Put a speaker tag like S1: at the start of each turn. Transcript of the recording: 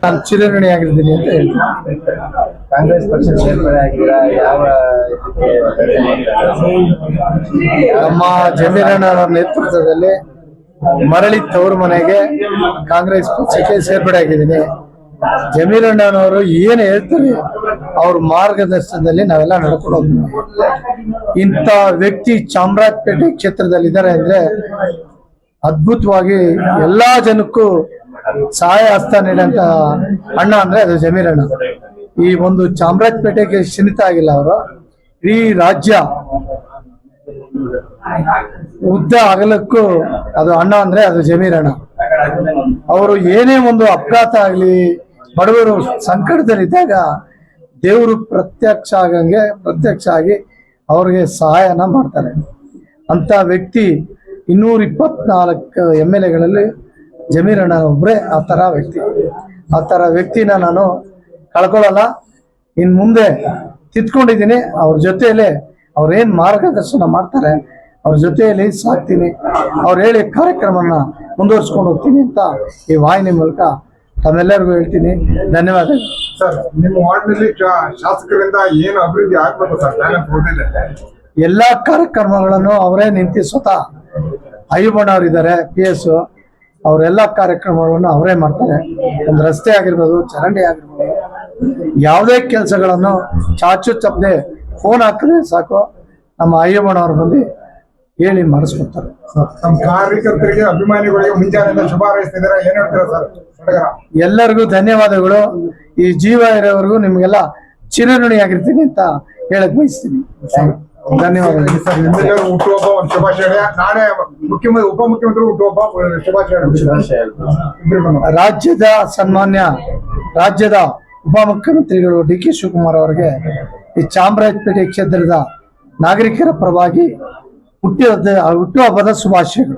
S1: ನಾನು ಚಿರಋಣಿಯಾಗಿದ್ದೀನಿ ಅಂತ ಹೇಳ್ತೀನಿ.
S2: ಕಾಂಗ್ರೆಸ್ ಪಕ್ಷ ಸೇರ್ಪಡೆ ಆಗಿದ್ದೀರಾ? ಯಾವ
S1: ನಮ್ಮ ಜಮೀರಣ್ಣವರ ನೇತೃತ್ವದಲ್ಲಿ ಮರಳಿ ತವರು ಮನೆಗೆ ಕಾಂಗ್ರೆಸ್ ಪಕ್ಷಕ್ಕೆ ಸೇರ್ಪಡೆ ಆಗಿದ್ದೀನಿ. ಜಮೀರಣ್ಣನವರು ಏನು ಹೇಳ್ತಾರೆ ಅವ್ರ ಮಾರ್ಗದರ್ಶನದಲ್ಲಿ ನಾವೆಲ್ಲ ನಡ್ಕೊಂಡು ಹೋಗ್ತೀವಿ. ಇಂಥ ವ್ಯಕ್ತಿ ಚಾಮರಾಜಪೇಟೆ ಕ್ಷೇತ್ರದಲ್ಲಿ ಇದ್ದಾರೆ ಅಂದ್ರೆ ಅದ್ಭುತವಾಗಿ ಎಲ್ಲಾ ಜನಕ್ಕೂ ಸಹಾಯ ಹಸ್ತ ನೀಡಂತ ಅಣ್ಣ ಅಂದ್ರೆ ಅದು ಜಮೀರಣ್ಣ. ಈ ಒಂದು ಚಾಮರಾಜಪೇಟೆಗೆ ಸೀಮಿತ ಆಗಿಲ್ಲ ಅವರು, ಇಡೀ ರಾಜ್ಯ ಉದ್ದ ಅಗಲಕ್ಕೂ ಅದು ಅಣ್ಣ ಅಂದ್ರೆ ಅದು ಜಮೀರಣ್ಣ. ಅವರು ಏನೇ ಒಂದು ಅಪಘಾತ ಆಗ್ಲಿ, ಬಡವರು ಸಂಕಟದಲ್ಲಿದ್ದಾಗ ದೇವರು ಪ್ರತ್ಯಕ್ಷ ಆಗಿ ಅವ್ರಿಗೆ ಸಹಾಯನ ಮಾಡ್ತಾರೆ. ಅಂತ ವ್ಯಕ್ತಿ 224 MLAಗಳಲ್ಲಿ ಜಮೀರಣ್ಣ ಒಬ್ಬರೇ ಆ ಥರ ವ್ಯಕ್ತಿನ ನಾನು ಕಳ್ಕೊಳ್ಳಲ್ಲ. ಇನ್ನು ಮುಂದೆ ತಿದ್ಕೊಂಡಿದ್ದೀನಿ. ಅವ್ರ ಜೊತೆಯಲ್ಲೇ ಅವ್ರೇನು ಮಾರ್ಗದರ್ಶನ ಮಾಡ್ತಾರೆ ಅವ್ರ ಜೊತೆಯಲ್ಲಿ ಸಾಕ್ತೀನಿ. ಅವ್ರು ಹೇಳಿ ಕಾರ್ಯಕ್ರಮನ ಮುಂದುವರ್ಸ್ಕೊಂಡು ಹೋಗ್ತೀನಿ ಅಂತ ಈ ವಾಹಿನಿ ಮೂಲಕ ತಮ್ಮೆಲ್ಲರಿಗೂ ಹೇಳ್ತೀನಿ. ಧನ್ಯವಾದಗಳು
S3: ಸರ್. ನಿಮ್ಮ ವಾರ್ಡ್ನಲ್ಲಿ ಶಾಸಕರಿಂದ ಏನು ಅಭಿವೃದ್ಧಿ ಆಗ್ಬೇಕು ಸರ್?
S1: ಎಲ್ಲಾ ಕಾರ್ಯಕ್ರಮಗಳನ್ನು ಅವರೇ ನಿಂತು ಸ್ವತಃ ಅಯ್ಯಬ್ಬಣ್ಣವರಿದ್ದಾರೆ PS, ಅವರೆಲ್ಲ ಕಾರ್ಯಕ್ರಮಗಳನ್ನು ಅವರೇ ಮಾಡ್ತಾರೆ. ಒಂದು ರಸ್ತೆ ಆಗಿರ್ಬೋದು, ಚರಂಡಿ ಆಗಿರ್ಬೋದು, ಯಾವುದೇ ಕೆಲಸಗಳನ್ನು ಚಾಚು ತಪ್ಪದೆ ಫೋನ್ ಹಾಕಿದ್ರೆ ಸಾಕು, ನಮ್ಮ ಅಯ್ಯಬ್ಬಣ್ಣವ್ರು ಬಂದು ಹೇಳಿ ಮಾಡಿಸ್ಕೊಡ್ತಾರೆ.
S3: ನಮ್ಮ ಕಾರ್ಯಕರ್ತರಿಗೆ, ಅಭಿಮಾನಿಗಳಿಗೆ ಮುಂಜಾನೆಯಿಂದ ಶುಭ ಹಾರೈಸ್ತಿದ್ದಾರೆ, ಏನ್ ಹೇಳ್ತೀರಾ ಸರ್?
S1: ಎಲ್ಲರಿಗೂ ಧನ್ಯವಾದಗಳು. ಈ ಜೀವ ಇರೋವರೆಗೂ ನಿಮ್ಗೆಲ್ಲ ಚಿರಋಣಿಯಾಗಿರ್ತೀನಿ ಅಂತ ಹೇಳಕ್ ಬಯಸ್ತೀನಿ. ಧನ್ಯವಾದಗಳು
S3: ಸರ್. ನಿಮ್ಮೆಲ್ಲರೂ ಹುಟ್ಟುಹಬ್ಬ ಒಂದು ಶುಭಾಶಯ. ನಾಳೆ ಉಪಮುಖ್ಯಮಂತ್ರಿ ಹುಟ್ಟುಹಬ್ಬ ಶುಭಾಶಯ.
S1: ರಾಜ್ಯದ ಉಪಮುಖ್ಯಮಂತ್ರಿಗಳು DK ಶಿವಕುಮಾರ್ ಅವರಿಗೆ ಈ ಚಾಮರಾಜಪೇಟೆ ಕ್ಷೇತ್ರದ ನಾಗರಿಕರ ಪರವಾಗಿ ಹುಟ್ಟುಹಬ್ಬದ ಶುಭಾಶಯಗಳು.